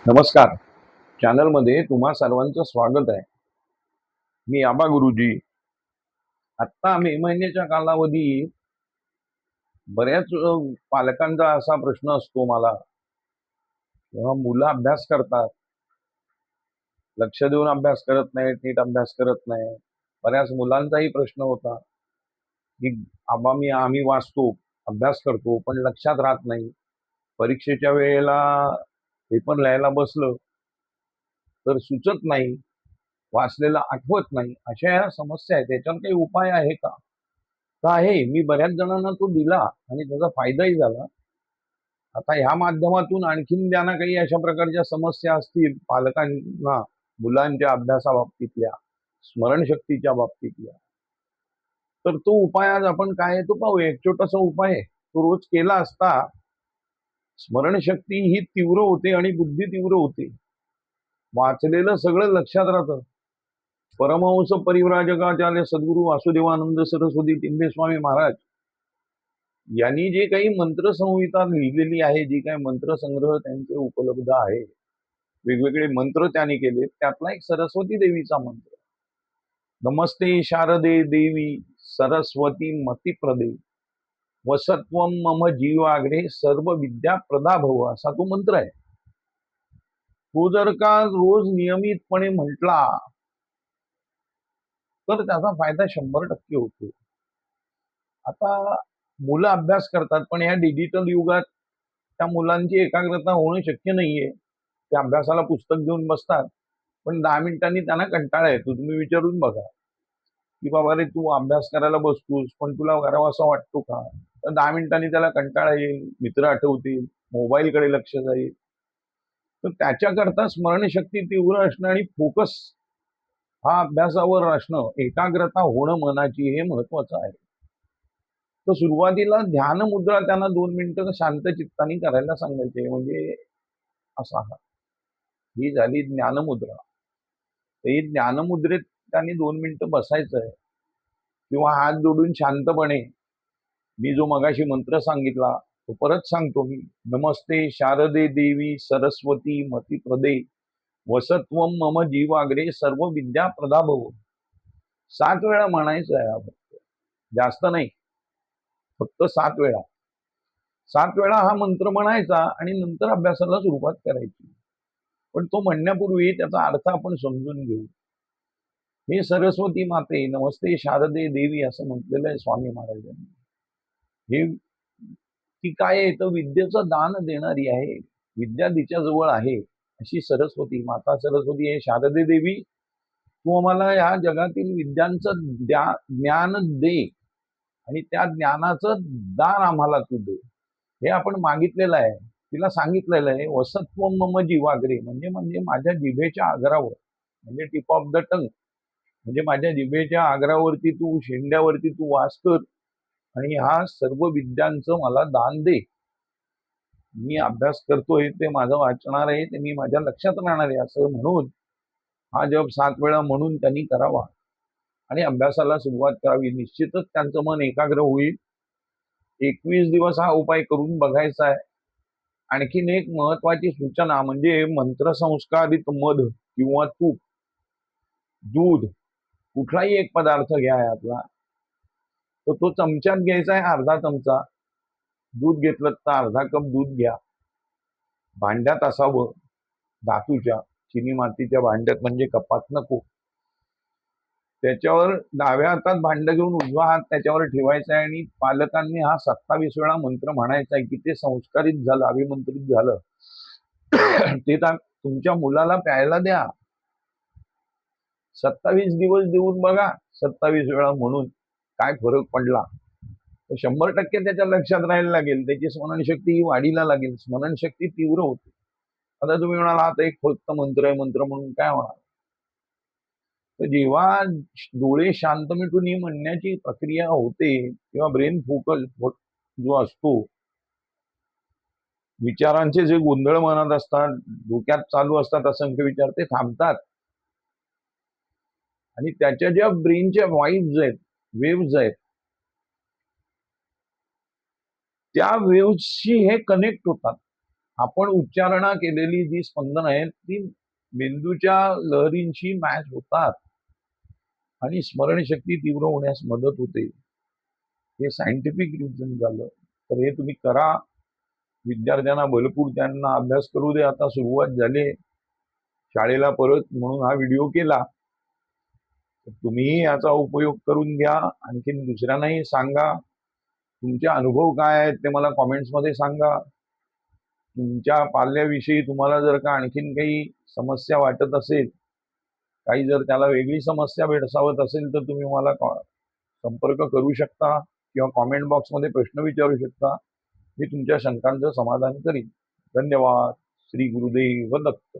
नमस्कार. चॅनलमध्ये तुम्हा सर्वांचं स्वागत आहे. मी आबा गुरुजी. आत्ता मे महिन्याच्या कालावधीत बऱ्याच पालकांचा असा प्रश्न असतो मला, जेव्हा मुलं अभ्यास करतात, लक्ष देऊन अभ्यास करत नाहीत, नीट अभ्यास करत नाही. बऱ्याच मुलांचाही प्रश्न होता, की आबा आम्ही वाचतो, अभ्यास करतो, पण लक्षात राहत नाही. परीक्षेच्या वेळेला पेपर लिहायला बसलं तर सुचत नाही, वाचलेलं आठवत नाही. अशा या समस्या आहेत. त्याच्यावर काही उपाय आहे का? तर आहे. मी बऱ्याच जणांना तो दिला आणि त्याचा फायदाही झाला. आता ह्या माध्यमातून आणखीन ज्यांना काही अशा प्रकारच्या समस्या असतील पालकांना, मुलांच्या अभ्यासाबाबतीतल्या, स्मरणशक्तीच्या बाबतीतल्या, तर तो उपाय आज आपण काय आहे तो पाहूया. एक छोटासा उपाय आहे. तो रोज केला असता स्मरणशक्ती ही तीव्र होते आणि बुद्धी तीव्र होते. वाचलेलं सगळं लक्षात राहतं. परमहंस परिव्राजकाचार्य सद्गुरू वासुदेवानंद सरस्वती टिंबे स्वामी महाराज यांनी जे काही मंत्रसंहिता लिहिलेली आहे, जी काही मंत्रसंग्रह त्यांचे उपलब्ध आहे, वेगवेगळे मंत्र त्यांनी केले, त्यातला एक सरस्वती देवीचा मंत्र, नमस्ते शारदे देवी सरस्वती मतिप्रदे वसत्वम मम जीवाग्रे सर्व विद्या प्रदा भव, असा तो मंत्र आहे. तो जर का रोज नियमितपणे म्हटला तर त्याचा फायदा 100% होतो. आता मुलं अभ्यास करतात, पण या डिजिटल युगात त्या मुलांची एकाग्रता होणं शक्य नाहीये. ते अभ्यासाला पुस्तक घेऊन बसतात, पण 10 मिनिटांनी त्यांना कंटाळा येतो. तुम्ही विचारून बघा, की बाबा रे तू अभ्यास करायला बसतोस, पण तुला करावासा वाटतो का? तर 10 मिनिटांनी त्याला कंटाळा येईल, मित्र आठवतील, मोबाईलकडे लक्ष जाईल. तर त्याच्याकरता स्मरणशक्ती तीव्र असणं आणि फोकस हा अभ्यासावर असणं, एकाग्रता होणं मनाची, हे महत्वाचं आहे. तर सुरुवातीला ध्यान मुद्रा त्यांना 2 मिनिटं शांत चित्ताने करायला सांगायचे. म्हणजे असा ही झाली ज्ञानमुद्रा. तर ही ज्ञानमुद्रेत त्यांनी 2 मिनिटं बसायचं आहे किंवा हात जोडून शांतपणे मी जो मगाशी मंत्र सांगितला तो परत सांगतो मी. नमस्ते शारदे देवी सरस्वती मतिप्रदे वसत्वम मम जीवाग्रे सर्व विद्या प्रदा भव. 7 वेळा म्हणायचं आहे आपण, जास्त नाही, फक्त 7 वेळा. 7 वेळा हा मंत्र म्हणायचा आणि नंतर अभ्यासाला सुरुवात करायची. पण तो म्हणण्यापूर्वी त्याचा अर्थ आपण समजून घेऊ. हे सरस्वती माते नमस्ते शारदे देवी असं म्हटलेलं आहे स्वामी महाराजांनी. हे ती काय आहे तर विद्येचं दान देणारी आहे. विद्या तिच्या जवळ आहे. अशी सरस्वती माता सरस्वती आहे. शारदे देवी, तू आम्हाला या जगातील विद्यांचं ज्ञान दे आणि त्या ज्ञानाचं दान आम्हाला तू दे. हे आपण मागितलेलं आहे. तिला सांगितलेलं आहे वसत्व मम जीवाग्रे, म्हणजे म्हणजे माझ्या जिभेच्या आग्रावर, म्हणजे टिप ऑफ द टंग, म्हणजे माझ्या जिभेच्या आग्रावरती तू, शेंड्यावरती तू वास कर आणि ह्या सर्व विद्यांचं मला दान दे. मी अभ्यास करतोय ते माझं वाचणार आहे, ते मी माझ्या लक्षात राहणार आहे, असं म्हणून हा जप 7 वेळा म्हणून त्यांनी करावा आणि अभ्यासाला सुरुवात करावी. निश्चितच त्यांचं मन एकाग्र होईल. 21 दिवस हा उपाय करून बघायचा आहे. आणखीन एक महत्वाची सूचना म्हणजे मंत्रसंस्कारित मध किंवा तूप, दूध, कुठलाही एक पदार्थ घ्या आपला, तर तो चमच्यात घ्यायचा आहे, अर्धा चमचा. दूध घेतलं तर अर्धा कप दूध घ्या. भांड्यात असावं, धातूच्या, चिनी मातीच्या भांड्यात, म्हणजे कपात नको. त्याच्यावर डाव्या हातात भांड घेऊन उजवा हात त्याच्यावर ठेवायचा आहे आणि पालकांनी हा 27 वेळा मंत्र म्हणायचा आहे की ते संस्कारित झालं, अभिमंत्रित झालं. ते तुमच्या मुलाला प्यायला द्या. 27 दिवस देऊन बघा, 27 वेळा म्हणून काय फरक पडला. तर 100% त्याच्या लक्षात राहायला लागेल. त्याची स्मरणशक्ती ही वाढीला लागेल. स्मरणशक्ती तीव्र होते. आता तुम्ही म्हणाला आता एक फक्त मंत्र आहे, मंत्र म्हणून काय होणार. तर जेव्हा डोळे शांत मिटून ही म्हणण्याची प्रक्रिया होते तेव्हा ब्रेन फोकस जो असतो, विचारांचे जे गोंधळ मनात असतात, डोक्यात चालू असतात असंख्य विचार, ते थांबतात आणि त्याच्या ज्या ब्रेनच्या वाईब्स आहेत, वेव्ज आहेत, त्या वेव्हशी हे कनेक्ट होतात आपण उच्चारणा केलेली जी स्पंदन आहेत ती मेंदूच्या लहरींशी मॅच होतात आणि स्मरणशक्ती तीव्र होण्यास मदत होते. हे सायंटिफिक रिझन झालं. तर हे तुम्ही करा. विद्यार्थ्यांना भरपूर त्यांना अभ्यास करू दे. आता सुरुवात झाली शाळेला परत म्हणून हा व्हिडिओ केला. तुम्हीही याचा उपयोग करून घ्या. आणखीन दुसऱ्यांनाही सांगा. तुमचे अनुभव काय आहेत ते मला कॉमेंट्समध्ये सांगा. तुमच्या पाल्याविषयी तुम्हाला जर का आणखीन काही समस्या वाटत असेल, काही जर त्याला वेगळी समस्या भेडसावत असेल तर तुम्ही मला संपर्क करू शकता किंवा कॉमेंट बॉक्समध्ये प्रश्न विचारू शकता. मी तुमच्या शंकांचं समाधान करीन. धन्यवाद. श्री गुरुदेव दत्त.